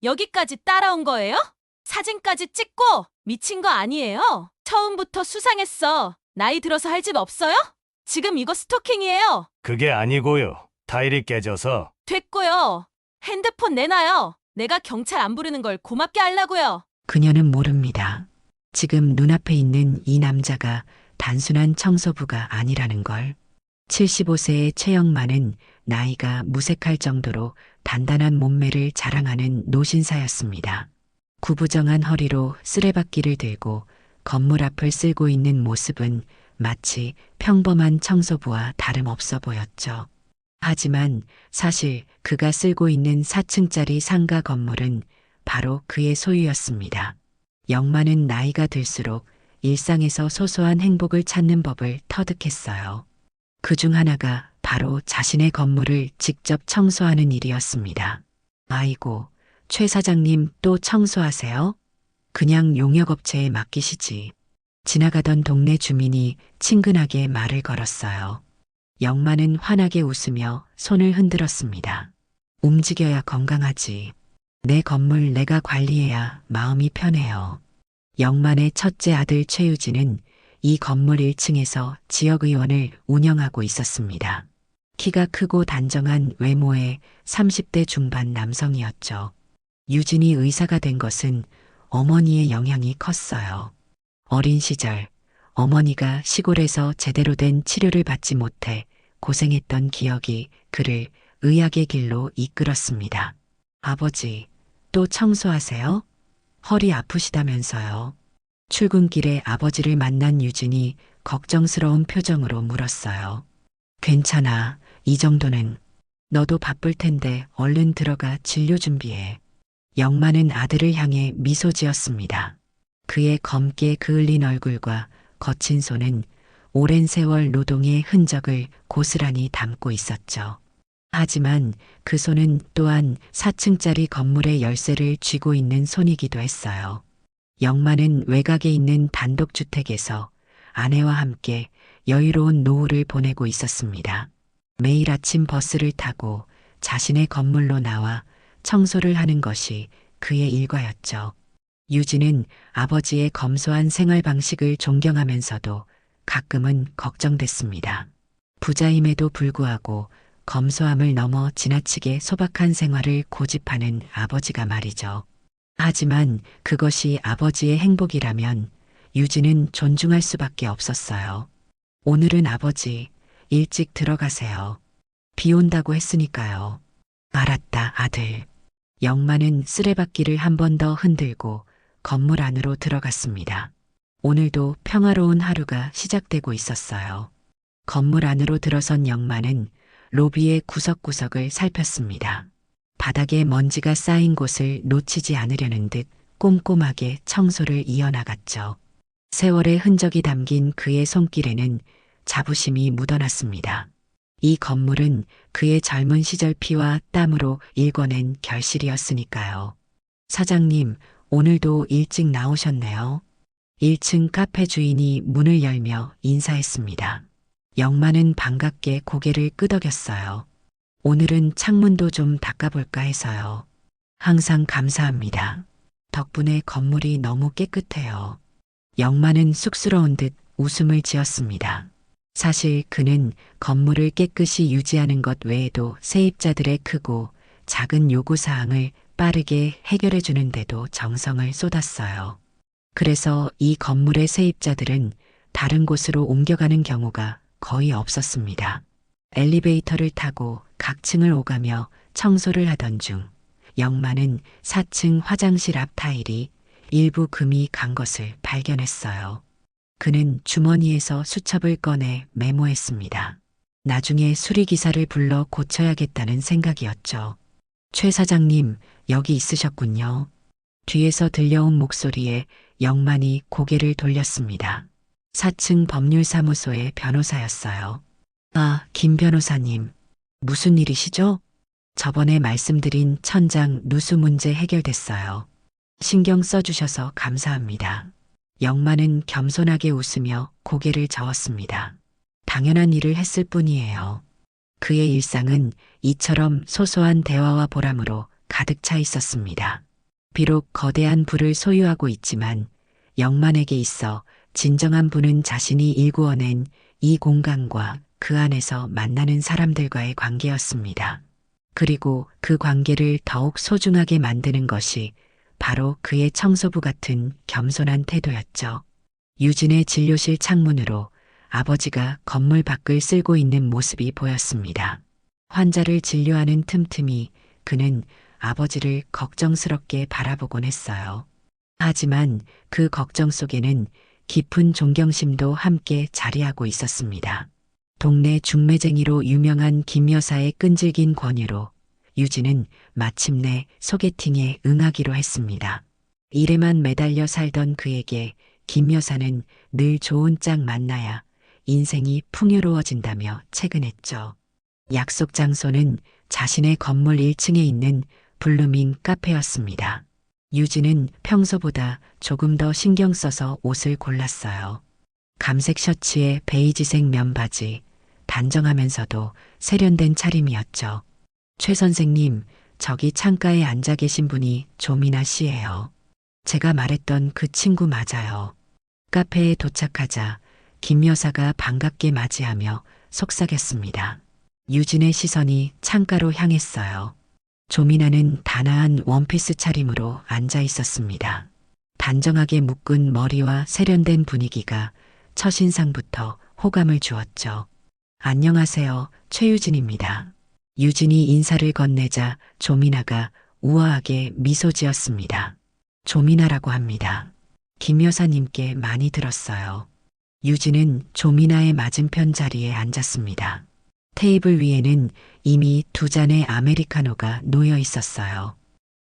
여기까지 따라온 거예요? 사진까지 찍고 미친 거 아니에요? 처음부터 수상했어. 나이 들어서 할 짓 없어요? 지금 이거 스토킹이에요. 그게 아니고요. 타일이 깨져서. 됐고요. 핸드폰 내놔요. 내가 경찰 안 부르는 걸 고맙게 하려고요. 그녀는 모릅니다. 지금 눈앞에 있는 이 남자가 단순한 청소부가 아니라는 걸. 75세의 최영만은 나이가 무색할 정도로 단단한 몸매를 자랑하는 노신사였습니다. 구부정한 허리로 쓰레받기를 들고 건물 앞을 쓸고 있는 모습은 마치 평범한 청소부와 다름없어 보였죠. 하지만 사실 그가 쓸고 있는 4층짜리 상가 건물은 바로 그의 소유였습니다. 영만은 나이가 들수록 일상에서 소소한 행복을 찾는 법을 터득했어요. 그중 하나가 바로 자신의 건물을 직접 청소하는 일이었습니다. 아이고, 최 사장님 또 청소하세요? 그냥 용역업체에 맡기시지. 지나가던 동네 주민이 친근하게 말을 걸었어요. 영만은 환하게 웃으며 손을 흔들었습니다. 움직여야 건강하지. 내 건물 내가 관리해야 마음이 편해요. 영만의 첫째 아들 최유진은 이 건물 1층에서 지역의원을 운영하고 있었습니다. 키가 크고 단정한 외모의 30대 중반 남성이었죠. 유진이 의사가 된 것은 어머니의 영향이 컸어요. 어린 시절 어머니가 시골에서 제대로 된 치료를 받지 못해 고생했던 기억이 그를 의학의 길로 이끌었습니다. 아버지, 또 청소하세요? 허리 아프시다면서요. 출근길에 아버지를 만난 유진이 걱정스러운 표정으로 물었어요. 괜찮아, 이 정도는. 너도 바쁠 텐데 얼른 들어가 진료 준비해. 영만은 아들을 향해 미소 지었습니다. 그의 검게 그을린 얼굴과 거친 손은 오랜 세월 노동의 흔적을 고스란히 담고 있었죠. 하지만 그 손은 또한 4층짜리 건물의 열쇠를 쥐고 있는 손이기도 했어요. 영만은 외곽에 있는 단독주택에서 아내와 함께 여유로운 노후를 보내고 있었습니다. 매일 아침 버스를 타고 자신의 건물로 나와 청소를 하는 것이 그의 일과였죠. 유진은 아버지의 검소한 생활 방식을 존경하면서도 가끔은 걱정됐습니다. 부자임에도 불구하고 검소함을 넘어 지나치게 소박한 생활을 고집하는 아버지가 말이죠. 하지만 그것이 아버지의 행복이라면 유진은 존중할 수밖에 없었어요. 오늘은 아버지, 일찍 들어가세요. 비 온다고 했으니까요. 알았다, 아들. 영만은 쓰레받기를 한 번 더 흔들고 건물 안으로 들어갔습니다. 오늘도 평화로운 하루가 시작되고 있었어요. 건물 안으로 들어선 영만은 로비의 구석구석을 살폈습니다. 바닥에 먼지가 쌓인 곳을 놓치지 않으려는 듯 꼼꼼하게 청소를 이어나갔죠. 세월의 흔적이 담긴 그의 손길에는 자부심이 묻어났습니다. 이 건물은 그의 젊은 시절 피와 땀으로 일궈낸 결실이었으니까요. 사장님, 오늘도 일찍 나오셨네요. 1층 카페 주인이 문을 열며 인사했습니다. 영만은 반갑게 고개를 끄덕였어요. 오늘은 창문도 좀 닦아볼까 해서요. 항상 감사합니다. 덕분에 건물이 너무 깨끗해요. 영만은 쑥스러운 듯 웃음을 지었습니다. 사실 그는 건물을 깨끗이 유지하는 것 외에도 세입자들의 크고 작은 요구사항을 빠르게 해결해 주는데도 정성을 쏟았어요. 그래서 이 건물의 세입자들은 다른 곳으로 옮겨가는 경우가 거의 없었습니다. 엘리베이터를 타고 각 층을 오가며 청소를 하던 중 영만은 4층 화장실 앞 타일이 일부 금이 간 것을 발견했어요. 그는 주머니에서 수첩을 꺼내 메모했습니다. 나중에 수리기사를 불러 고쳐야겠다는 생각이었죠. 최 사장님, 여기 있으셨군요. 뒤에서 들려온 목소리에 영만이 고개를 돌렸습니다. 4층 법률사무소의 변호사였어요. 아, 김 변호사님. 무슨 일이시죠? 저번에 말씀드린 천장 누수 문제 해결됐어요. 신경 써주셔서 감사합니다. 영만은 겸손하게 웃으며 고개를 저었습니다. 당연한 일을 했을 뿐이에요. 그의 일상은 이처럼 소소한 대화와 보람으로 가득 차 있었습니다. 비록 거대한 부를 소유하고 있지만 영만에게 있어 진정한 부는 자신이 일구어낸 이 공간과 그 안에서 만나는 사람들과의 관계였습니다. 그리고 그 관계를 더욱 소중하게 만드는 것이 바로 그의 청소부 같은 겸손한 태도였죠. 유진의 진료실 창문으로 아버지가 건물 밖을 쓸고 있는 모습이 보였습니다. 환자를 진료하는 틈틈이 그는 아버지를 걱정스럽게 바라보곤 했어요. 하지만 그 걱정 속에는 깊은 존경심도 함께 자리하고 있었습니다. 동네 중매쟁이로 유명한 김 여사의 끈질긴 권유로 유진은 마침내 소개팅에 응하기로 했습니다. 일에만 매달려 살던 그에게 김 여사는 늘 좋은 짝 만나야 인생이 풍요로워진다며 채근했죠. 약속 장소는 자신의 건물 1층에 있는 블루밍 카페였습니다. 유진은 평소보다 조금 더 신경 써서 옷을 골랐어요. 감색 셔츠에 베이지색 면바지, 단정하면서도 세련된 차림이었죠. 최 선생님, 저기 창가에 앉아 계신 분이 조미나 씨예요. 제가 말했던 그 친구 맞아요. 카페에 도착하자 김 여사가 반갑게 맞이하며 속삭였습니다. 유진의 시선이 창가로 향했어요. 조미나는 단아한 원피스 차림으로 앉아 있었습니다. 단정하게 묶은 머리와 세련된 분위기가 첫인상부터 호감을 주었죠. 안녕하세요, 최유진입니다. 유진이 인사를 건네자 조미나가 우아하게 미소 지었습니다. 조미나라고 합니다. 김 여사님께 많이 들었어요. 유진은 조미나의 맞은편 자리에 앉았습니다. 테이블 위에는 이미 2잔의 아메리카노가 놓여 있었어요.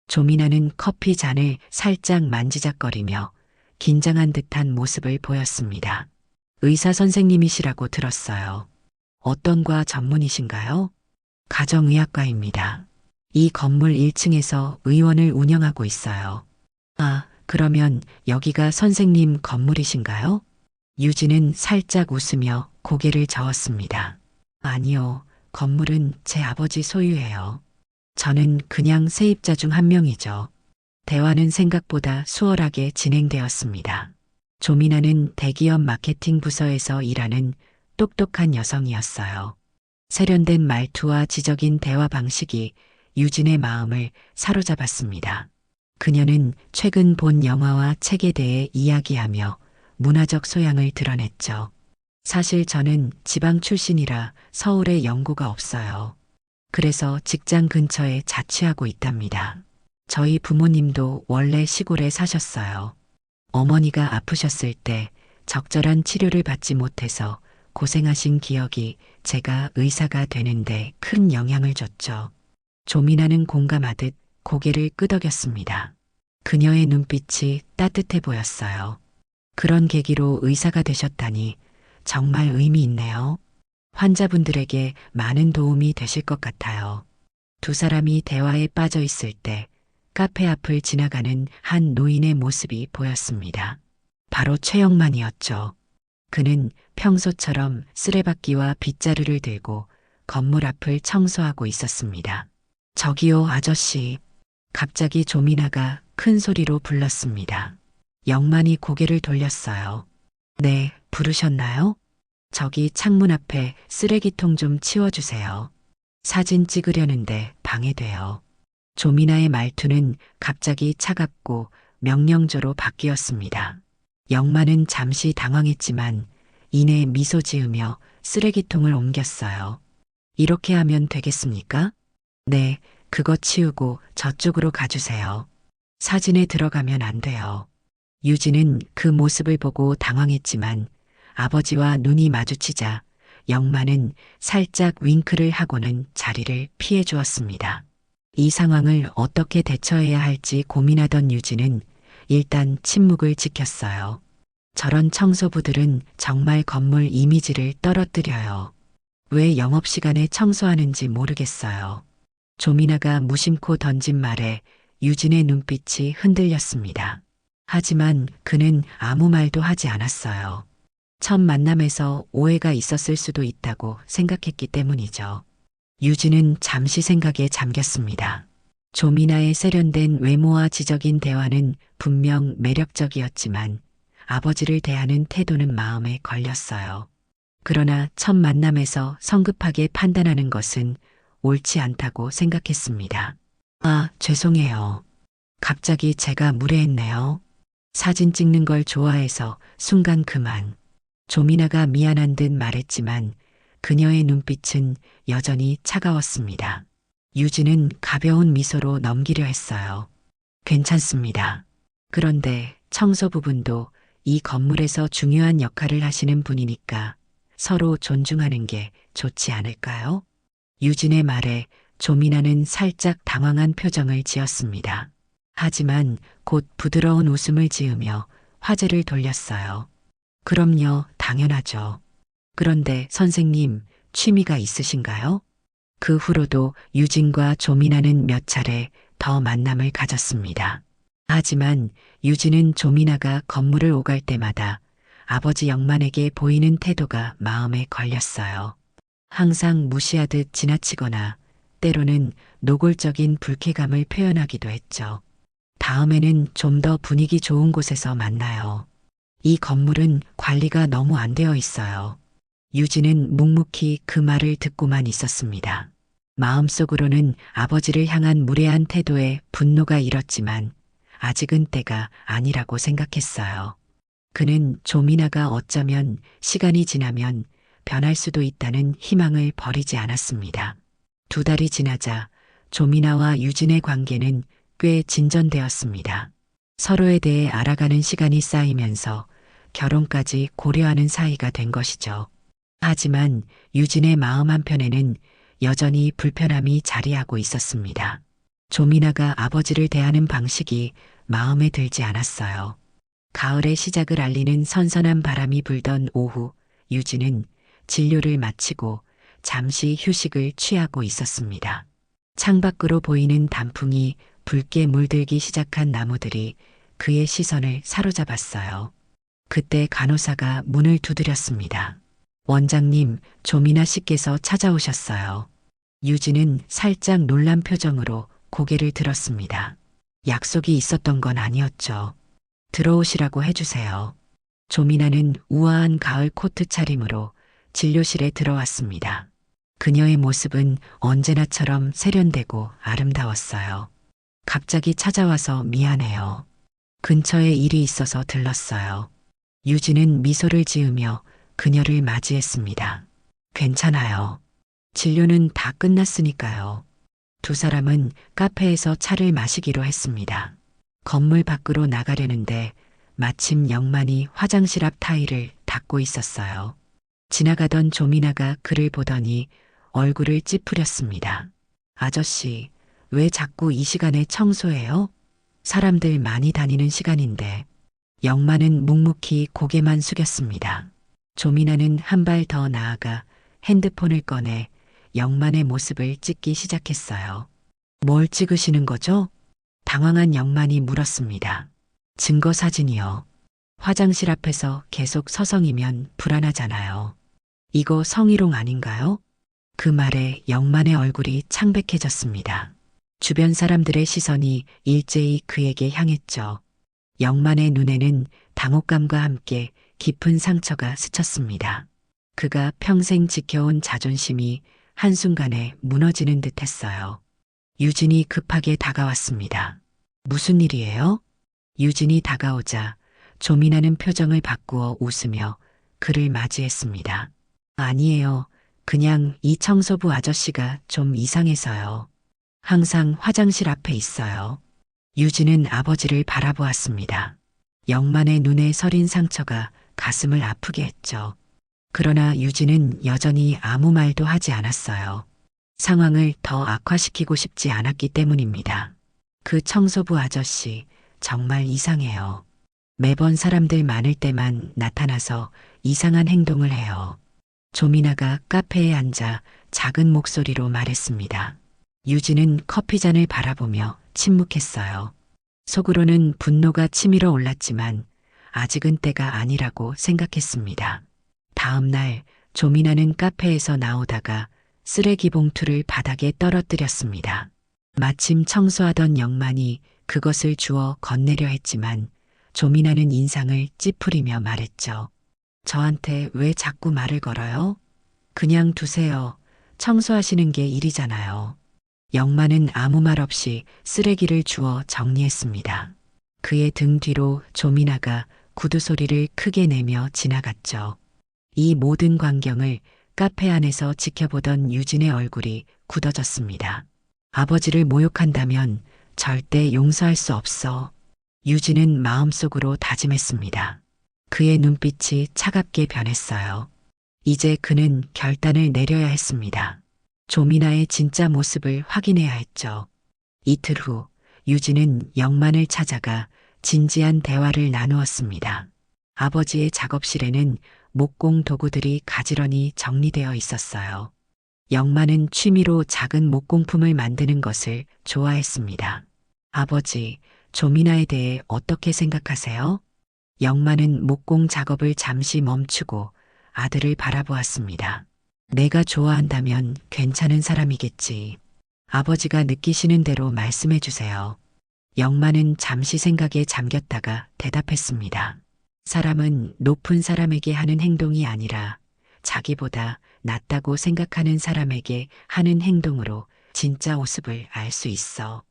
조미나는 커피 잔을 살짝 만지작거리며 긴장한 듯한 모습을 보였습니다. 의사 선생님이시라고 들었어요. 어떤 과 전문이신가요? 가정의학과입니다. 이 건물 1층에서 의원을 운영하고 있어요. 아, 그러면 여기가 선생님 건물이신가요? 유진은 살짝 웃으며 고개를 저었습니다. 아니요, 건물은 제 아버지 소유예요. 저는 그냥 세입자 중 한 명이죠. 대화는 생각보다 수월하게 진행되었습니다. 조미나는 대기업 마케팅 부서에서 일하는 똑똑한 여성이었어요. 세련된 말투와 지적인 대화 방식이 유진의 마음을 사로잡았습니다. 그녀는 최근 본 영화와 책에 대해 이야기하며 문화적 소양을 드러냈죠. 사실 저는 지방 출신이라 서울에 연고가 없어요. 그래서 직장 근처에 자취하고 있답니다. 저희 부모님도 원래 시골에 사셨어요. 어머니가 아프셨을 때 적절한 치료를 받지 못해서 고생하신 기억이 제가 의사가 되는데 큰 영향을 줬죠. 조미나는 공감하듯 고개를 끄덕였습니다. 그녀의 눈빛이 따뜻해 보였어요. 그런 계기로 의사가 되셨다니 정말 의미 있네요. 환자분들에게 많은 도움이 되실 것 같아요. 두 사람이 대화에 빠져 있을 때 카페 앞을 지나가는 한 노인의 모습이 보였습니다. 바로 최영만이었죠. 그는 평소처럼 쓰레받기와 빗자루를 들고 건물 앞을 청소하고 있었습니다. 저기요, 아저씨. 갑자기 조미나가 큰 소리로 불렀습니다. 영만이 고개를 돌렸어요. 네, 부르셨나요? 저기 창문 앞에 쓰레기통 좀 치워주세요. 사진 찍으려는데 방해돼요. 조미나의 말투는 갑자기 차갑고 명령조로 바뀌었습니다. 영만은 잠시 당황했지만 이내 미소 지으며 쓰레기통을 옮겼어요. 이렇게 하면 되겠습니까? 네, 그거 치우고 저쪽으로 가주세요. 사진에 들어가면 안 돼요. 유진은 그 모습을 보고 당황했지만 아버지와 눈이 마주치자 영만은 살짝 윙크를 하고는 자리를 피해 주었습니다. 이 상황을 어떻게 대처해야 할지 고민하던 유진은 일단 침묵을 지켰어요. 저런 청소부들은 정말 건물 이미지를 떨어뜨려요. 왜 영업시간에 청소하는지 모르겠어요. 조미나가 무심코 던진 말에 유진의 눈빛이 흔들렸습니다. 하지만 그는 아무 말도 하지 않았어요. 첫 만남에서 오해가 있었을 수도 있다고 생각했기 때문이죠. 유진은 잠시 생각에 잠겼습니다. 조미나의 세련된 외모와 지적인 대화는 분명 매력적이었지만 아버지를 대하는 태도는 마음에 걸렸어요. 그러나 첫 만남에서 성급하게 판단하는 것은 옳지 않다고 생각했습니다. 아, 죄송해요. 갑자기 제가 무례했네요. 사진 찍는 걸 좋아해서 순간 그만. 조미나가 미안한 듯 말했지만 그녀의 눈빛은 여전히 차가웠습니다. 유진은 가벼운 미소로 넘기려 했어요. 괜찮습니다. 그런데 청소부분도 이 건물에서 중요한 역할을 하시는 분이니까 서로 존중하는 게 좋지 않을까요? 유진의 말에 조미나는 살짝 당황한 표정을 지었습니다. 하지만 곧 부드러운 웃음을 지으며 화제를 돌렸어요. 그럼요, 당연하죠. 그런데 선생님, 취미가 있으신가요? 그 후로도 유진과 조미나는 몇 차례 더 만남을 가졌습니다. 하지만 유진은 조미나가 건물을 오갈 때마다 아버지 영만에게 보이는 태도가 마음에 걸렸어요. 항상 무시하듯 지나치거나 때로는 노골적인 불쾌감을 표현하기도 했죠. 다음에는 좀 더 분위기 좋은 곳에서 만나요. 이 건물은 관리가 너무 안 되어 있어요. 유진은 묵묵히 그 말을 듣고만 있었습니다. 마음속으로는 아버지를 향한 무례한 태도에 분노가 일었지만 아직은 때가 아니라고 생각했어요. 그는 조미나가 어쩌면 시간이 지나면 변할 수도 있다는 희망을 버리지 않았습니다. 2달이 지나자 조미나와 유진의 관계는 꽤 진전되었습니다. 서로에 대해 알아가는 시간이 쌓이면서 결혼까지 고려하는 사이가 된 것이죠. 하지만 유진의 마음 한편에는 여전히 불편함이 자리하고 있었습니다. 조미나가 아버지를 대하는 방식이 마음에 들지 않았어요. 가을의 시작을 알리는 선선한 바람이 불던 오후, 유진은 진료를 마치고 잠시 휴식을 취하고 있었습니다. 창밖으로 보이는 단풍이 붉게 물들기 시작한 나무들이 그의 시선을 사로잡았어요. 그때 간호사가 문을 두드렸습니다. 원장님, 조미나 씨께서 찾아오셨어요. 유진은 살짝 놀란 표정으로 고개를 들었습니다. 약속이 있었던 건 아니었죠. 들어오시라고 해주세요. 조미나는 우아한 가을 코트 차림으로 진료실에 들어왔습니다. 그녀의 모습은 언제나처럼 세련되고 아름다웠어요. 갑자기 찾아와서 미안해요. 근처에 일이 있어서 들렀어요. 유진은 미소를 지으며 그녀를 맞이했습니다. 괜찮아요. 진료는 다 끝났으니까요. 2 사람은 카페에서 차를 마시기로 했습니다. 건물 밖으로 나가려는데 마침 영만이 화장실 앞 타일을 닦고 있었어요. 지나가던 조미나가 그를 보더니 얼굴을 찌푸렸습니다. 아저씨, 왜 자꾸 이 시간에 청소해요? 사람들 많이 다니는 시간인데. 영만은 묵묵히 고개만 숙였습니다. 조미나는 한 발 더 나아가 핸드폰을 꺼내 영만의 모습을 찍기 시작했어요. 뭘 찍으시는 거죠? 당황한 영만이 물었습니다. 증거 사진이요. 화장실 앞에서 계속 서성이면 불안하잖아요. 이거 성희롱 아닌가요? 그 말에 영만의 얼굴이 창백해졌습니다. 주변 사람들의 시선이 일제히 그에게 향했죠. 영만의 눈에는 당혹감과 함께 깊은 상처가 스쳤습니다. 그가 평생 지켜온 자존심이 한순간에 무너지는 듯 했어요. 유진이 급하게 다가왔습니다. 무슨 일이에요? 유진이 다가오자 조미나는 표정을 바꾸어 웃으며 그를 맞이했습니다. 아니에요. 그냥 이 청소부 아저씨가 좀 이상해서요. 항상 화장실 앞에 있어요. 유진은 아버지를 바라보았습니다. 영만의 눈에 서린 상처가 가슴을 아프게 했죠. 그러나 유진은 여전히 아무 말도 하지 않았어요. 상황을 더 악화시키고 싶지 않았기 때문입니다. 그 청소부 아저씨 정말 이상해요. 매번 사람들 많을 때만 나타나서 이상한 행동을 해요. 조미나가 카페에 앉아 작은 목소리로 말했습니다. 유진은 커피잔을 바라보며 침묵했어요. 속으로는 분노가 치밀어 올랐지만 아직은 때가 아니라고 생각했습니다. 다음 날 조미나는 카페에서 나오다가 쓰레기 봉투를 바닥에 떨어뜨렸습니다. 마침 청소하던 영만이 그것을 주워 건네려 했지만 조미나는 인상을 찌푸리며 말했죠. 저한테 왜 자꾸 말을 걸어요? 그냥 두세요. 청소하시는 게 일이잖아요. 영만은 아무 말 없이 쓰레기를 주워 정리했습니다. 그의 등 뒤로 조미나가 구두 소리를 크게 내며 지나갔죠. 이 모든 광경을 카페 안에서 지켜보던 유진의 얼굴이 굳어졌습니다. 아버지를 모욕한다면 절대 용서할 수 없어. 유진은 마음속으로 다짐했습니다. 그의 눈빛이 차갑게 변했어요. 이제 그는 결단을 내려야 했습니다. 조미나의 진짜 모습을 확인해야 했죠. 이틀 후 유진은 영만을 찾아가 진지한 대화를 나누었습니다. 아버지의 작업실에는 목공 도구들이 가지런히 정리되어 있었어요. 영만은 취미로 작은 목공품을 만드는 것을 좋아했습니다. 아버지, 조미나에 대해 어떻게 생각하세요? 영만은 목공 작업을 잠시 멈추고 아들을 바라보았습니다. 내가 좋아한다면 괜찮은 사람이겠지. 아버지가 느끼시는 대로 말씀해 주세요. 영만은 잠시 생각에 잠겼다가 대답했습니다. 사람은 높은 사람에게 하는 행동이 아니라 자기보다 낫다고 생각하는 사람에게 하는 행동으로 진짜 모습을 알 수 있어.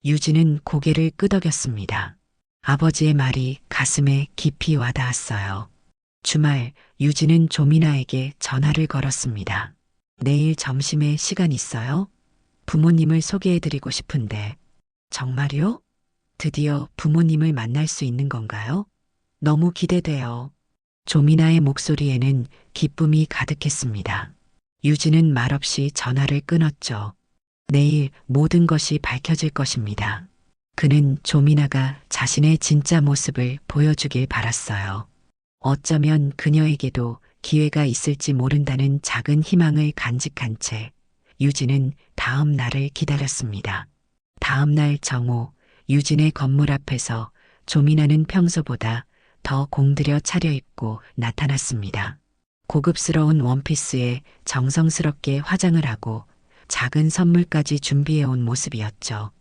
유진은 고개를 끄덕였습니다. 아버지의 말이 가슴에 깊이 와닿았어요. 주말 유진은 조미나에게 전화를 걸었습니다. 내일 점심에 시간 있어요? 부모님을 소개해드리고 싶은데. 정말요? 드디어 부모님을 만날 수 있는 건가요? 너무 기대돼요. 조미나의 목소리에는 기쁨이 가득했습니다. 유진은 말없이 전화를 끊었죠. 내일 모든 것이 밝혀질 것입니다. 그는 조미나가 자신의 진짜 모습을 보여주길 바랐어요. 어쩌면 그녀에게도 기회가 있을지 모른다는 작은 희망을 간직한 채 유진은 다음 날을 기다렸습니다. 다음 날 정오, 유진의 건물 앞에서 조미나는 평소보다 더 공들여 차려입고 나타났습니다. 고급스러운 원피스에 정성스럽게 화장을 하고 작은 선물까지 준비해온 모습이었죠.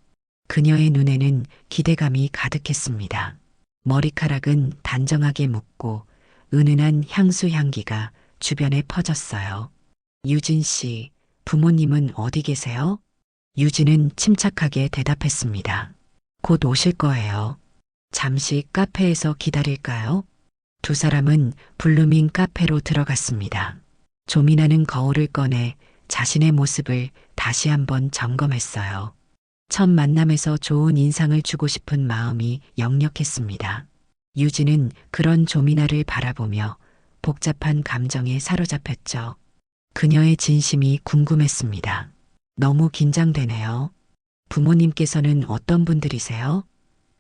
그녀의 눈에는 기대감이 가득했습니다. 머리카락은 단정하게 묶고 은은한 향수 향기가 주변에 퍼졌어요. 유진 씨, 부모님은 어디 계세요? 유진은 침착하게 대답했습니다. 곧 오실 거예요. 잠시 카페에서 기다릴까요? 두 사람은 블루밍 카페로 들어갔습니다. 조미나는 거울을 꺼내 자신의 모습을 다시 한번 점검했어요. 첫 만남에서 좋은 인상을 주고 싶은 마음이 역력했습니다. 유진은 그런 조미나를 바라보며 복잡한 감정에 사로잡혔죠. 그녀의 진심이 궁금했습니다. 너무 긴장되네요. 부모님께서는 어떤 분들이세요?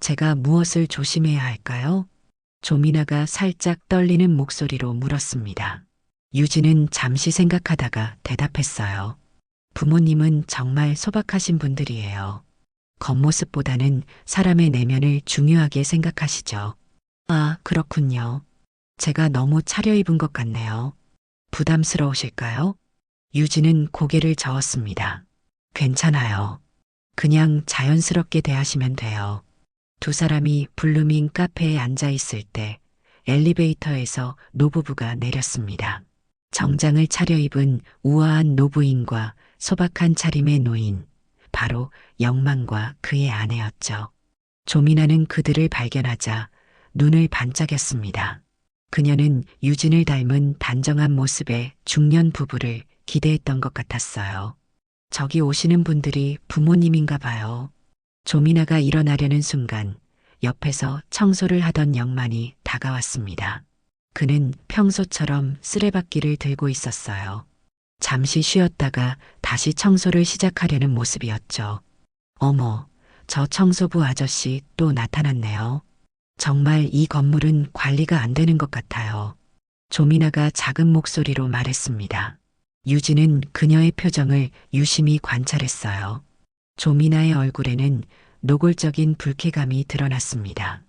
제가 무엇을 조심해야 할까요? 조미나가 살짝 떨리는 목소리로 물었습니다. 유진은 잠시 생각하다가 대답했어요. 부모님은 정말 소박하신 분들이에요. 겉모습보다는 사람의 내면을 중요하게 생각하시죠. 아, 그렇군요. 제가 너무 차려입은 것 같네요. 부담스러우실까요? 유진은 고개를 저었습니다. 괜찮아요. 그냥 자연스럽게 대하시면 돼요. 두 사람이 블루밍 카페에 앉아 있을 때 엘리베이터에서 노부부가 내렸습니다. 정장을 차려입은 우아한 노부인과 소박한 차림의 노인, 바로 영만과 그의 아내였죠. 조미나는 그들을 발견하자 눈을 반짝였습니다. 그녀는 유진을 닮은 단정한 모습의 중년 부부를 기대했던 것 같았어요. 저기 오시는 분들이 부모님인가 봐요. 조미나가 일어나려는 순간 옆에서 청소를 하던 영만이 다가왔습니다. 그는 평소처럼 쓰레받기를 들고 있었어요. 잠시 쉬었다가 다시 청소를 시작하려는 모습이었죠. 어머, 저 청소부 아저씨 또 나타났네요. 정말 이 건물은 관리가 안 되는 것 같아요. 조미나가 작은 목소리로 말했습니다. 유진은 그녀의 표정을 유심히 관찰했어요. 조미나의 얼굴에는 노골적인 불쾌감이 드러났습니다.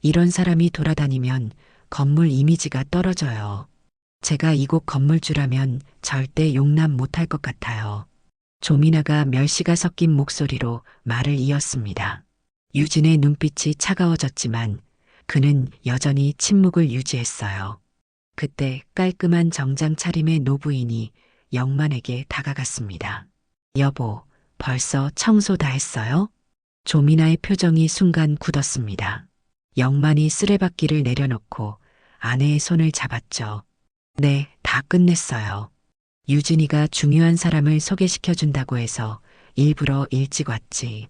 이런 사람이 돌아다니면 건물 이미지가 떨어져요. 제가 이곳 건물주라면 절대 용납 못할 것 같아요. 조미나가 멸시가 섞인 목소리로 말을 이었습니다. 유진의 눈빛이 차가워졌지만 그는 여전히 침묵을 유지했어요. 그때 깔끔한 정장 차림의 노부인이 영만에게 다가갔습니다. 여보, 벌써 청소 다 했어요? 조미나의 표정이 순간 굳었습니다. 영만이 쓰레받기를 내려놓고 아내의 손을 잡았죠. 네, 다 끝냈어요. 유진이가 중요한 사람을 소개시켜준다고 해서 일부러 일찍 왔지.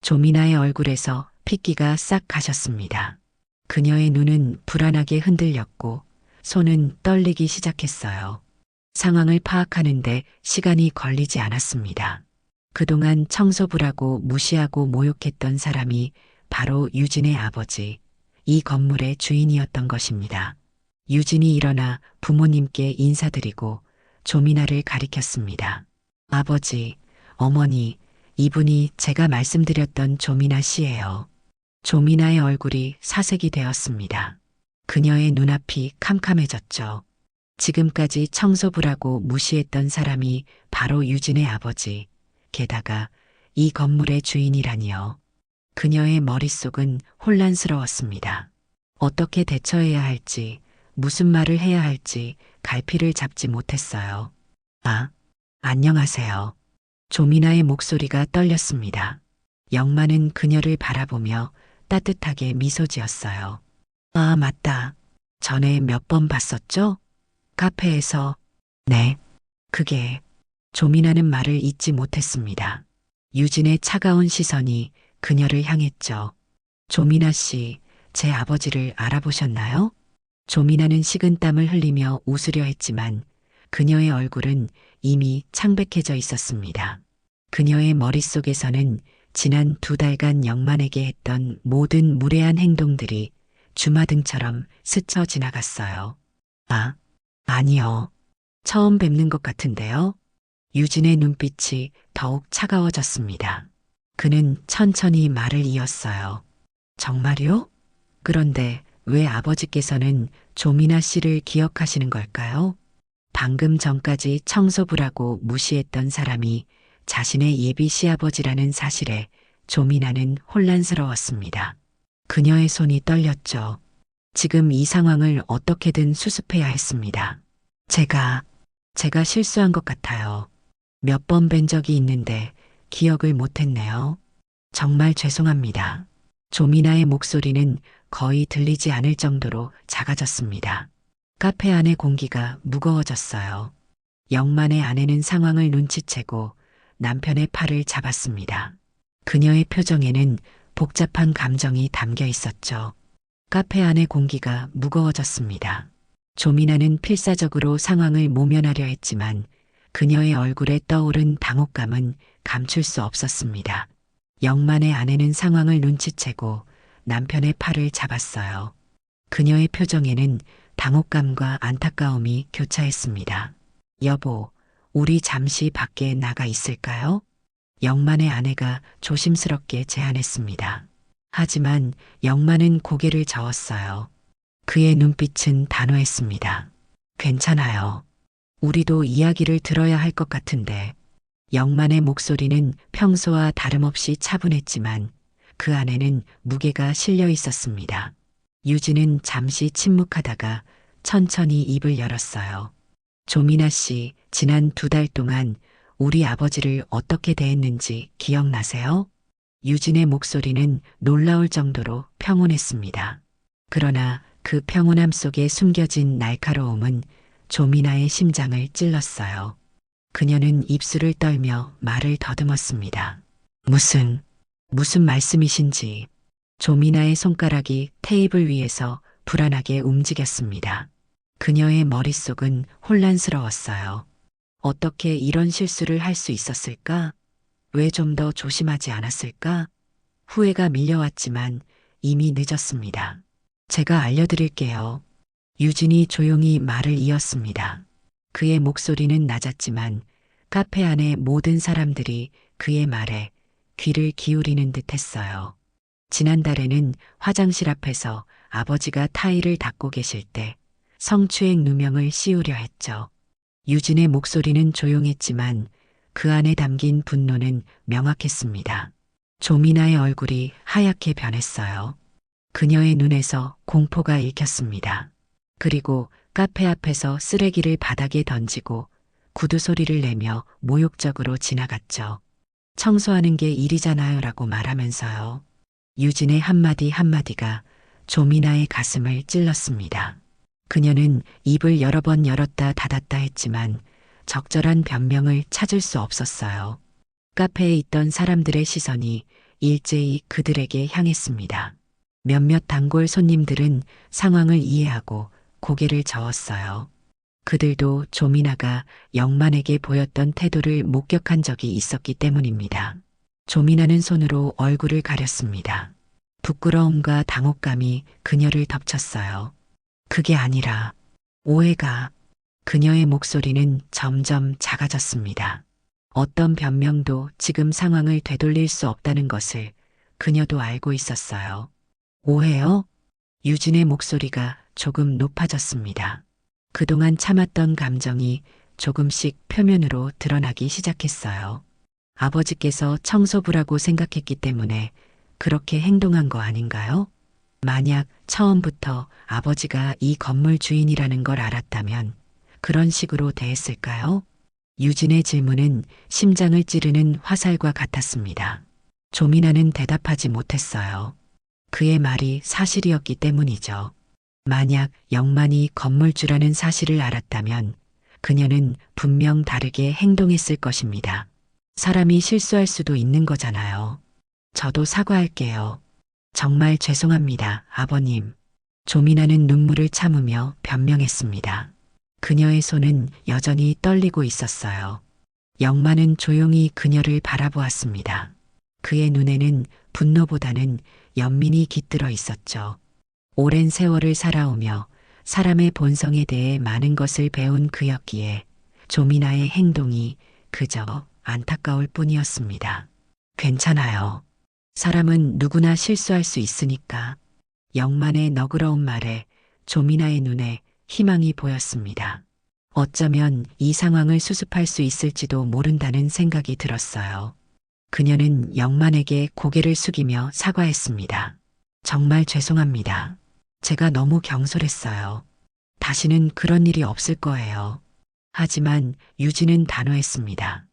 조미나의 얼굴에서 핏기가 싹 가셨습니다. 그녀의 눈은 불안하게 흔들렸고 손은 떨리기 시작했어요. 상황을 파악하는데 시간이 걸리지 않았습니다. 그동안 청소부라고 무시하고 모욕했던 사람이 바로 유진의 아버지, 이 건물의 주인이었던 것입니다. 유진이 일어나 부모님께 인사드리고 조미나를 가리켰습니다. 아버지, 어머니, 이분이 제가 말씀드렸던 조미나 씨예요. 조미나의 얼굴이 사색이 되었습니다. 그녀의 눈앞이 캄캄해졌죠. 지금까지 청소부라고 무시했던 사람이 바로 유진의 아버지, 게다가 이 건물의 주인이라니요. 그녀의 머릿속은 혼란스러웠습니다. 어떻게 대처해야 할지, 무슨 말을 해야 할지 갈피를 잡지 못했어요. 아, 안녕하세요. 조미나의 목소리가 떨렸습니다. 영만은 그녀를 바라보며 따뜻하게 미소 지었어요. 아, 맞다. 전에 몇 번 봤었죠? 카페에서. 네. 그게. 조미나는 말을 잇지 못했습니다. 유진의 차가운 시선이 그녀를 향했죠. 조미나 씨, 제 아버지를 알아보셨나요? 조미나는 식은땀을 흘리며 웃으려 했지만 그녀의 얼굴은 이미 창백해져 있었습니다. 그녀의 머릿속에서는 지난 2달간 영만에게 했던 모든 무례한 행동들이 주마등처럼 스쳐 지나갔어요. 아, 아니요. 처음 뵙는 것 같은데요. 유진의 눈빛이 더욱 차가워졌습니다. 그는 천천히 말을 이었어요. 정말요? 그런데 왜 아버지께서는 조미나 씨를 기억하시는 걸까요? 방금 전까지 청소부라고 무시했던 사람이 자신의 예비 시아버지라는 사실에 조미나는 혼란스러웠습니다. 그녀의 손이 떨렸죠. 지금 이 상황을 어떻게든 수습해야 했습니다. 제가 실수한 것 같아요. 몇 번 뵌 적이 있는데 기억을 못했네요. 정말 죄송합니다. 조미나의 목소리는 거의 들리지 않을 정도로 작아졌습니다. 카페 안의 공기가 무거워졌어요. 영만의 아내는 상황을 눈치채고 남편의 팔을 잡았습니다. 그녀의 표정에는 복잡한 감정이 담겨 있었죠. 카페 안의 공기가 무거워졌습니다. 조미나는 필사적으로 상황을 모면하려 했지만 그녀의 얼굴에 떠오른 당혹감은 감출 수 없었습니다. 영만의 아내는 상황을 눈치채고 남편의 팔을 잡았어요. 그녀의 표정에는 당혹감과 안타까움이 교차했습니다. 여보, 우리 잠시 밖에 나가 있을까요? 영만의 아내가 조심스럽게 제안했습니다. 하지만 영만은 고개를 저었어요. 그의 눈빛은 단호했습니다. 괜찮아요. 우리도 이야기를 들어야 할 것 같은데. 영만의 목소리는 평소와 다름없이 차분했지만 그 안에는 무게가 실려 있었습니다. 유진은 잠시 침묵하다가 천천히 입을 열었어요. 조미나 씨, 지난 2달 동안 우리 아버지를 어떻게 대했는지 기억나세요? 유진의 목소리는 놀라울 정도로 평온했습니다. 그러나 그 평온함 속에 숨겨진 날카로움은 조미나의 심장을 찔렀어요. 그녀는 입술을 떨며 말을 더듬었습니다. 무슨 말씀이신지. 조미나의 손가락이 테이블 위에서 불안하게 움직였습니다. 그녀의 머릿속은 혼란스러웠어요. 어떻게 이런 실수를 할 수 있었을까? 왜 좀 더 조심하지 않았을까? 후회가 밀려왔지만 이미 늦었습니다. 제가 알려드릴게요. 유진이 조용히 말을 이었습니다. 그의 목소리는 낮았지만 카페 안의 모든 사람들이 그의 말에 귀를 기울이는 듯 했어요. 지난달에는 화장실 앞에서 아버지가 타일을 닦고 계실 때 성추행 누명을 씌우려 했죠. 유진의 목소리는 조용했지만 그 안에 담긴 분노는 명확했습니다. 조미나의 얼굴이 하얗게 변했어요. 그녀의 눈에서 공포가 읽혔습니다. 그리고 카페 앞에서 쓰레기를 바닥에 던지고 구두 소리를 내며 모욕적으로 지나갔죠. 청소하는 게 일이잖아요라고 말하면서요. 유진의 한마디 한마디가 조미나의 가슴을 찔렀습니다. 그녀는 입을 여러 번 열었다 닫았다 했지만 적절한 변명을 찾을 수 없었어요. 카페에 있던 사람들의 시선이 일제히 그들에게 향했습니다. 몇몇 단골 손님들은 상황을 이해하고 고개를 저었어요. 그들도 조미나가 영만에게 보였던 태도를 목격한 적이 있었기 때문입니다. 조미나는 손으로 얼굴을 가렸습니다. 부끄러움과 당혹감이 그녀를 덮쳤어요. 그게 아니라 오해가. 그녀의 목소리는 점점 작아졌습니다. 어떤 변명도 지금 상황을 되돌릴 수 없다는 것을 그녀도 알고 있었어요. 오해요? 유진의 목소리가 조금 높아졌습니다. 그동안 참았던 감정이 조금씩 표면으로 드러나기 시작했어요. 아버지께서 청소부라고 생각했기 때문에 그렇게 행동한 거 아닌가요? 만약 처음부터 아버지가 이 건물 주인이라는 걸 알았다면 그런 식으로 대했을까요? 유진의 질문은 심장을 찌르는 화살과 같았습니다. 조미나는 대답하지 못했어요. 그의 말이 사실이었기 때문이죠. 만약 영만이 건물주라는 사실을 알았다면 그녀는 분명 다르게 행동했을 것입니다. 사람이 실수할 수도 있는 거잖아요. 저도 사과할게요. 정말 죄송합니다, 아버님. 조미나는 눈물을 참으며 변명했습니다. 그녀의 손은 여전히 떨리고 있었어요. 영만은 조용히 그녀를 바라보았습니다. 그의 눈에는 분노보다는 연민이 깃들어 있었죠. 오랜 세월을 살아오며 사람의 본성에 대해 많은 것을 배운 그였기에 조미나의 행동이 그저 안타까울 뿐이었습니다. 괜찮아요. 사람은 누구나 실수할 수 있으니까. 영만의 너그러운 말에 조미나의 눈에 희망이 보였습니다. 어쩌면 이 상황을 수습할 수 있을지도 모른다는 생각이 들었어요. 그녀는 영만에게 고개를 숙이며 사과했습니다. 정말 죄송합니다. 제가 너무 경솔했어요. 다시는 그런 일이 없을 거예요. 하지만 유진은 단호했습니다.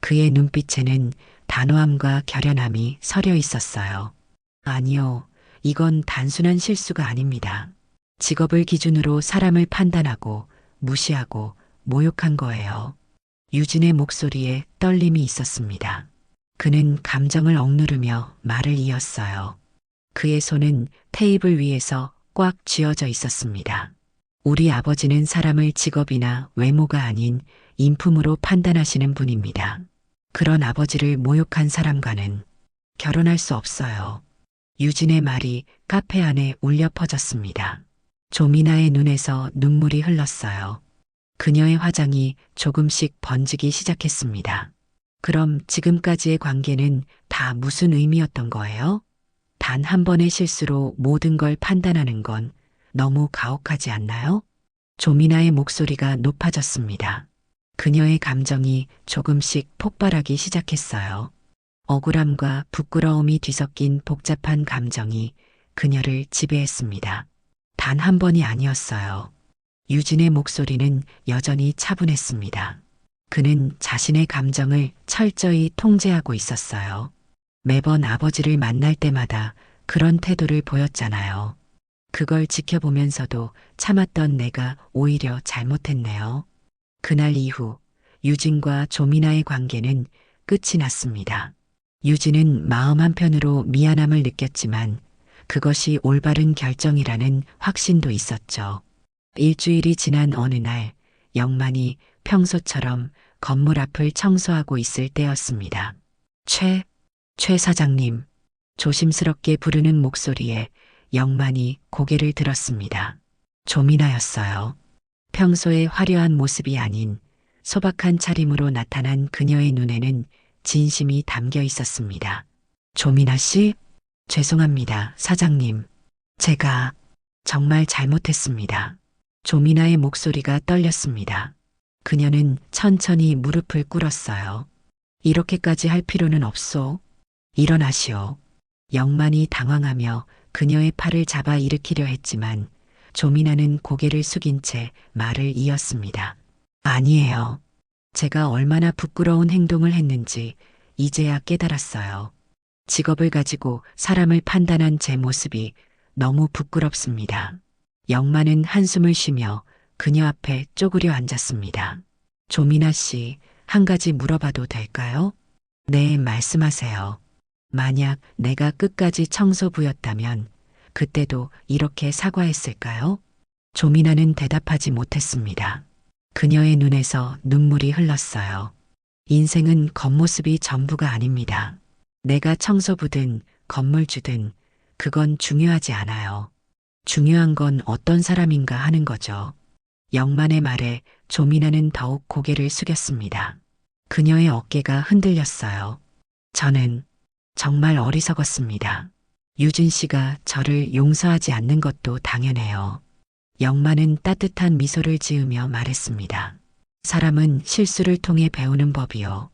그의 눈빛에는 단호함과 결연함이 서려 있었어요. 아니요, 이건 단순한 실수가 아닙니다. 직업을 기준으로 사람을 판단하고 무시하고 모욕한 거예요. 유진의 목소리에 떨림이 있었습니다. 그는 감정을 억누르며 말을 이었어요. 그의 손은 테이블 위에서 꽉 쥐어져 있었습니다. 우리 아버지는 사람을 직업이나 외모가 아닌 인품으로 판단하시는 분입니다. 그런 아버지를 모욕한 사람과는 결혼할 수 없어요. 유진의 말이 카페 안에 울려 퍼졌습니다. 조미나의 눈에서 눈물이 흘렀어요. 그녀의 화장이 조금씩 번지기 시작했습니다. 그럼 지금까지의 관계는 다 무슨 의미였던 거예요? 단 한 번의 실수로 모든 걸 판단하는 건 너무 가혹하지 않나요? 조미나의 목소리가 높아졌습니다. 그녀의 감정이 조금씩 폭발하기 시작했어요. 억울함과 부끄러움이 뒤섞인 복잡한 감정이 그녀를 지배했습니다. 단 한 번이 아니었어요. 유진의 목소리는 여전히 차분했습니다. 그는 자신의 감정을 철저히 통제하고 있었어요. 매번 아버지를 만날 때마다 그런 태도를 보였잖아요. 그걸 지켜보면서도 참았던 내가 오히려 잘못했네요. 그날 이후 유진과 조미나의 관계는 끝이 났습니다. 유진은 마음 한편으로 미안함을 느꼈지만 그것이 올바른 결정이라는 확신도 있었죠. 일주일이 지난 어느 날 영만이 평소처럼 건물 앞을 청소하고 있을 때였습니다. 최 사장님, 조심스럽게 부르는 목소리에 영만이 고개를 들었습니다. 조미나였어요. 평소의 화려한 모습이 아닌 소박한 차림으로 나타난 그녀의 눈에는 진심이 담겨 있었습니다. 조미나 씨? 죄송합니다, 사장님. 제가 정말 잘못했습니다. 조미나의 목소리가 떨렸습니다. 그녀는 천천히 무릎을 꿇었어요. 이렇게까지 할 필요는 없소. 일어나시오. 영만이 당황하며 그녀의 팔을 잡아 일으키려 했지만 조미나는 고개를 숙인 채 말을 이었습니다. 아니에요. 제가 얼마나 부끄러운 행동을 했는지 이제야 깨달았어요. 직업을 가지고 사람을 판단한 제 모습이 너무 부끄럽습니다. 영만은 한숨을 쉬며 그녀 앞에 쪼그려 앉았습니다. 조미나 씨, 한 가지 물어봐도 될까요? 네, 말씀하세요. 만약 내가 끝까지 청소부였다면 그때도 이렇게 사과했을까요? 조미나는 대답하지 못했습니다. 그녀의 눈에서 눈물이 흘렀어요. 인생은 겉모습이 전부가 아닙니다. 내가 청소부든 건물주든 그건 중요하지 않아요. 중요한 건 어떤 사람인가 하는 거죠. 영만의 말에 조미나는 더욱 고개를 숙였습니다. 그녀의 어깨가 흔들렸어요. 저는 정말 어리석었습니다. 유진 씨가 저를 용서하지 않는 것도 당연해요. 영만은 따뜻한 미소를 지으며 말했습니다. 사람은 실수를 통해 배우는 법이요.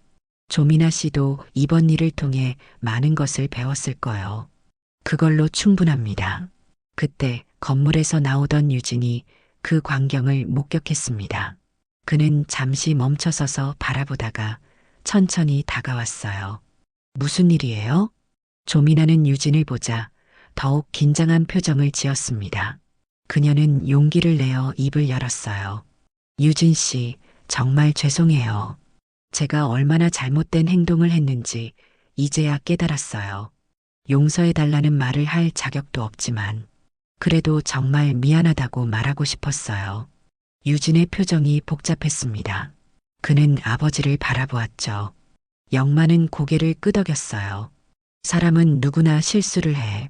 조미나 씨도 이번 일을 통해 많은 것을 배웠을 거요. 그걸로 충분합니다. 그때 건물에서 나오던 유진이 그 광경을 목격했습니다. 그는 잠시 멈춰서서 바라보다가 천천히 다가왔어요. 무슨 일이에요? 조미나는 유진을 보자 더욱 긴장한 표정을 지었습니다. 그녀는 용기를 내어 입을 열었어요. 유진 씨, 정말 죄송해요. 제가 얼마나 잘못된 행동을 했는지 이제야 깨달았어요. 용서해달라는 말을 할 자격도 없지만 그래도 정말 미안하다고 말하고 싶었어요. 유진의 표정이 복잡했습니다. 그는 아버지를 바라보았죠. 영만은 고개를 끄덕였어요. 사람은 누구나 실수를 해.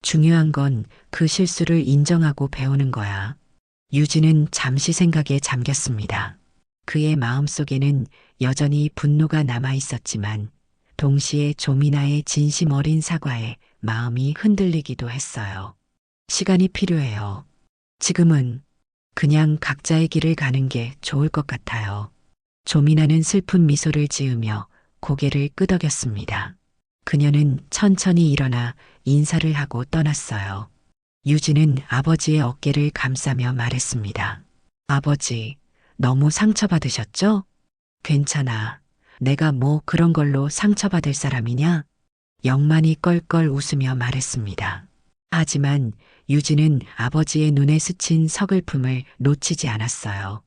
중요한 건 그 실수를 인정하고 배우는 거야. 유진은 잠시 생각에 잠겼습니다. 그의 마음속에는 여전히 분노가 남아 있었지만 동시에 조미나의 진심 어린 사과에 마음이 흔들리기도 했어요. 시간이 필요해요. 지금은 그냥 각자의 길을 가는 게 좋을 것 같아요. 조미나는 슬픈 미소를 지으며 고개를 끄덕였습니다. 그녀는 천천히 일어나 인사를 하고 떠났어요. 유진은 아버지의 어깨를 감싸며 말했습니다. 아버지, 너무 상처받으셨죠? 괜찮아. 내가 뭐 그런 걸로 상처받을 사람이냐? 영만이 껄껄 웃으며 말했습니다. 하지만 유진은 아버지의 눈에 스친 서글픔을 놓치지 않았어요.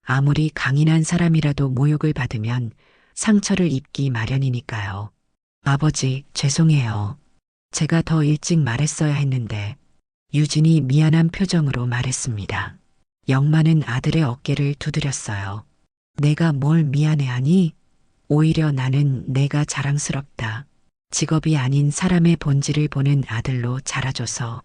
아무리 강인한 사람이라도 모욕을 받으면 상처를 입기 마련이니까요. 아버지, 죄송해요. 제가 더 일찍 말했어야 했는데. 유진이 미안한 표정으로 말했습니다. 영만은 아들의 어깨를 두드렸어요. 내가 뭘 미안해하니? 오히려 나는 내가 자랑스럽다. 직업이 아닌 사람의 본질을 보는 아들로 자라줘서.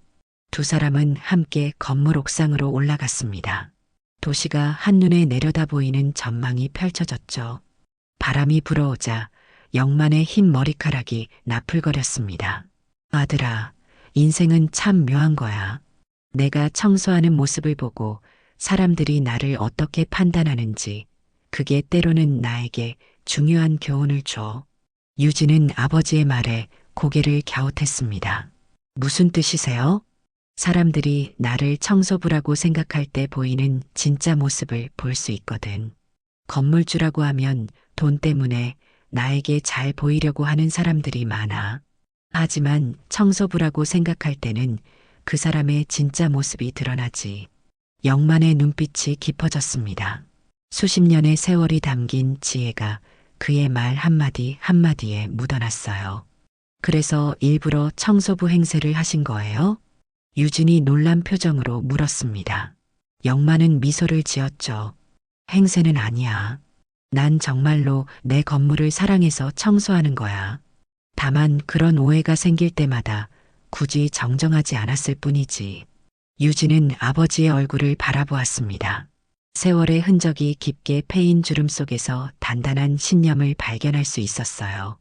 두 사람은 함께 건물 옥상으로 올라갔습니다. 도시가 한눈에 내려다 보이는 전망이 펼쳐졌죠. 바람이 불어오자 영만의 흰 머리카락이 나풀거렸습니다. 아들아, 인생은 참 묘한 거야. 내가 청소하는 모습을 보고 사람들이 나를 어떻게 판단하는지 그게 때로는 나에게 중요한 교훈을 줘. 유진은 아버지의 말에 고개를 갸웃했습니다. 무슨 뜻이세요? 사람들이 나를 청소부라고 생각할 때 보이는 진짜 모습을 볼 수 있거든. 건물주라고 하면 돈 때문에 나에게 잘 보이려고 하는 사람들이 많아. 하지만 청소부라고 생각할 때는 그 사람의 진짜 모습이 드러나지. 영만의 눈빛이 깊어졌습니다. 수십 년의 세월이 담긴 지혜가 그의 말 한마디 한마디에 묻어났어요. 그래서 일부러 청소부 행세를 하신 거예요? 유진이 놀란 표정으로 물었습니다. 영만은 미소를 지었죠. 행세는 아니야. 난 정말로 내 건물을 사랑해서 청소하는 거야. 다만 그런 오해가 생길 때마다 굳이 정정하지 않았을 뿐이지. 유진은 아버지의 얼굴을 바라보았습니다. 세월의 흔적이 깊게 패인 주름 속에서 단단한 신념을 발견할 수 있었어요.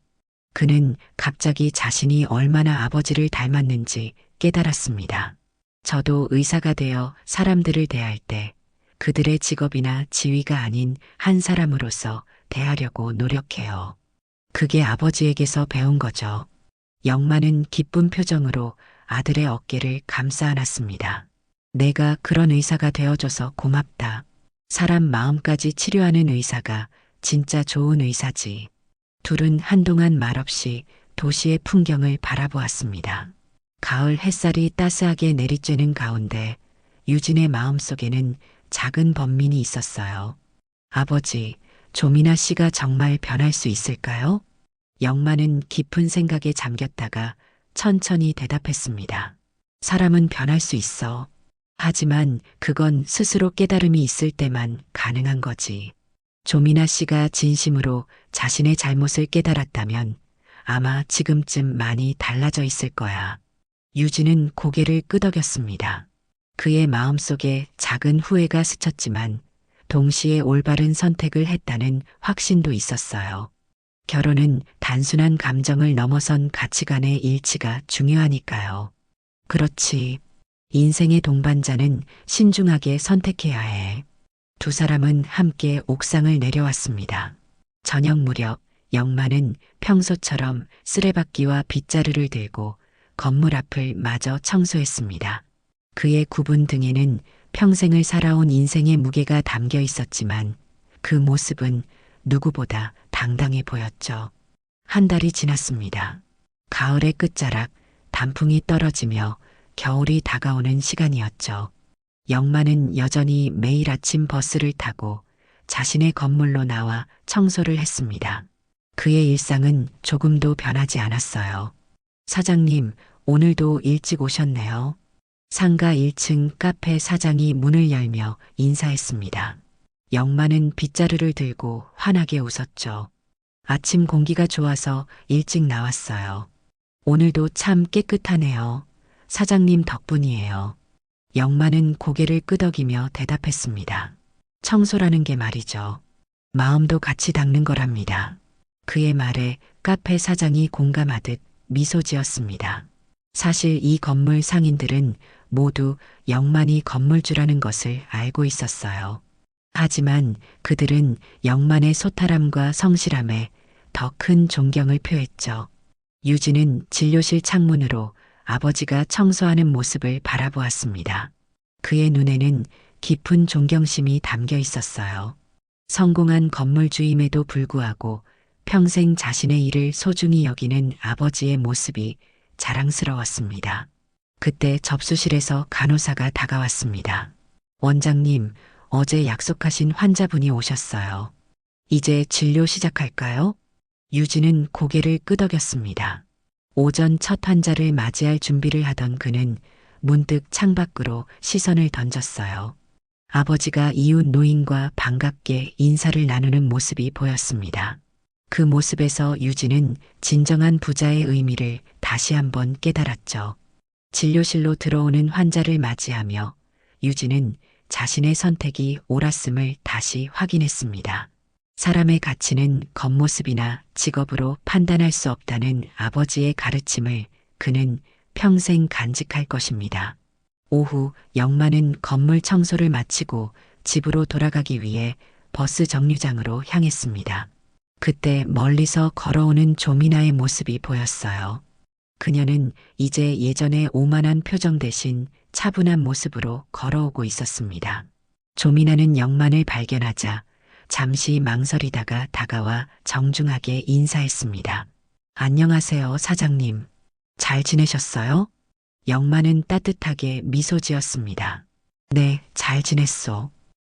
그는 갑자기 자신이 얼마나 아버지를 닮았는지 깨달았습니다. 저도 의사가 되어 사람들을 대할 때 그들의 직업이나 지위가 아닌 한 사람으로서 대하려고 노력해요. 그게 아버지에게서 배운 거죠. 영만은 기쁜 표정으로 아들의 어깨를 감싸 안았습니다. 내가 그런 의사가 되어줘서 고맙다. 사람 마음까지 치료하는 의사가 진짜 좋은 의사지. 둘은 한동안 말없이 도시의 풍경을 바라보았습니다. 가을 햇살이 따스하게 내리쬐는 가운데 유진의 마음속에는 작은 번민이 있었어요. 아버지, 조미나 씨가 정말 변할 수 있을까요? 영만은 깊은 생각에 잠겼다가 천천히 대답했습니다. 사람은 변할 수 있어. 하지만 그건 스스로 깨달음이 있을 때만 가능한 거지. 조미나 씨가 진심으로 자신의 잘못을 깨달았다면 아마 지금쯤 많이 달라져 있을 거야. 유진은 고개를 끄덕였습니다. 그의 마음속에 작은 후회가 스쳤지만 동시에 올바른 선택을 했다는 확신도 있었어요. 결혼은 단순한 감정을 넘어선 가치관의 일치가 중요하니까요. 그렇지. 인생의 동반자는 신중하게 선택해야 해. 두 사람은 함께 옥상을 내려왔습니다. 저녁 무렵 영만은 평소처럼 쓰레받기와 빗자루를 들고 건물 앞을 마저 청소했습니다. 그의 굽은 등에는 평생을 살아온 인생의 무게가 담겨 있었지만 그 모습은 누구보다 당당해 보였죠. 한 달이 지났습니다. 가을의 끝자락, 단풍이 떨어지며 겨울이 다가오는 시간이었죠. 영만은 여전히 매일 아침 버스를 타고 자신의 건물로 나와 청소를 했습니다. 그의 일상은 조금도 변하지 않았어요. 사장님, 오늘도 일찍 오셨네요. 상가 1층 카페 사장이 문을 열며 인사했습니다. 영만은 빗자루를 들고 환하게 웃었죠. 아침 공기가 좋아서 일찍 나왔어요. 오늘도 참 깨끗하네요. 사장님 덕분이에요. 영만은 고개를 끄덕이며 대답했습니다. 청소라는 게 말이죠. 마음도 같이 닦는 거랍니다. 그의 말에 카페 사장이 공감하듯 미소 지었습니다. 사실 이 건물 상인들은 모두 영만이 건물주라는 것을 알고 있었어요. 하지만 그들은 영만의 소탈함과 성실함에 더 큰 존경을 표했죠. 유진은 진료실 창문으로 아버지가 청소하는 모습을 바라보았습니다. 그의 눈에는 깊은 존경심이 담겨 있었어요. 성공한 건물주임에도 불구하고 평생 자신의 일을 소중히 여기는 아버지의 모습이 자랑스러웠습니다. 그때 접수실에서 간호사가 다가왔습니다. 원장님, 어제 약속하신 환자분이 오셨어요. 이제 진료 시작할까요? 유진은 고개를 끄덕였습니다. 오전 첫 환자를 맞이할 준비를 하던 그는 문득 창밖으로 시선을 던졌어요. 아버지가 이웃 노인과 반갑게 인사를 나누는 모습이 보였습니다. 그 모습에서 유진은 진정한 부자의 의미를 다시 한번 깨달았죠. 진료실로 들어오는 환자를 맞이하며 유진은 자신의 선택이 옳았음을 다시 확인했습니다. 사람의 가치는 겉모습이나 직업으로 판단할 수 없다는 아버지의 가르침을 그는 평생 간직할 것입니다. 오후 영만은 건물 청소를 마치고 집으로 돌아가기 위해 버스 정류장으로 향했습니다. 그때 멀리서 걸어오는 조미나의 모습이 보였어요. 그녀는 이제 예전의 오만한 표정 대신 차분한 모습으로 걸어오고 있었습니다. 조미나는 영만을 발견하자 잠시 망설이다가 다가와 정중하게 인사했습니다. 안녕하세요, 사장님. 잘 지내셨어요? 영만은 따뜻하게 미소 지었습니다. 네, 잘 지냈소.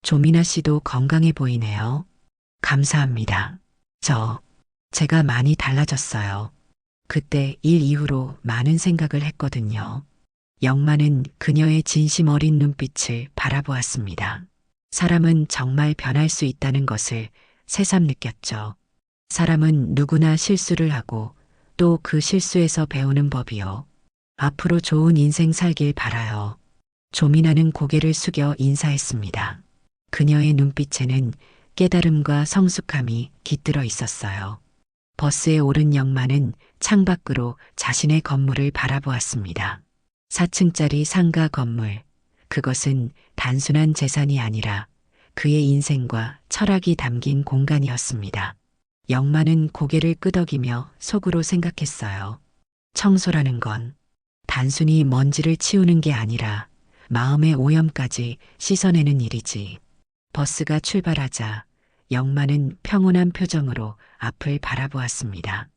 조미나 씨도 건강해 보이네요. 감사합니다. 제가 많이 달라졌어요. 그때 일 이후로 많은 생각을 했거든요. 영만은 그녀의 진심 어린 눈빛을 바라보았습니다. 사람은 정말 변할 수 있다는 것을 새삼 느꼈죠. 사람은 누구나 실수를 하고 또 그 실수에서 배우는 법이요. 앞으로 좋은 인생 살길 바라요. 조미나는 고개를 숙여 인사했습니다. 그녀의 눈빛에는 깨달음과 성숙함이 깃들어 있었어요. 버스에 오른 영만은 창밖으로 자신의 건물을 바라보았습니다. 4층짜리 상가 건물. 그것은 단순한 재산이 아니라 그의 인생과 철학이 담긴 공간이었습니다. 영만은 고개를 끄덕이며 속으로 생각했어요. 청소라는 건 단순히 먼지를 치우는 게 아니라 마음의 오염까지 씻어내는 일이지. 버스가 출발하자 영만은 평온한 표정으로 앞을 바라보았습니다.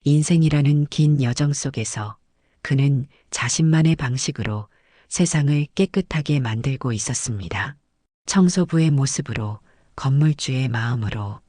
인생이라는 긴 여정 속에서 그는 자신만의 방식으로 세상을 깨끗하게 만들고 있었습니다. 청소부의 모습으로, 건물주의 마음으로,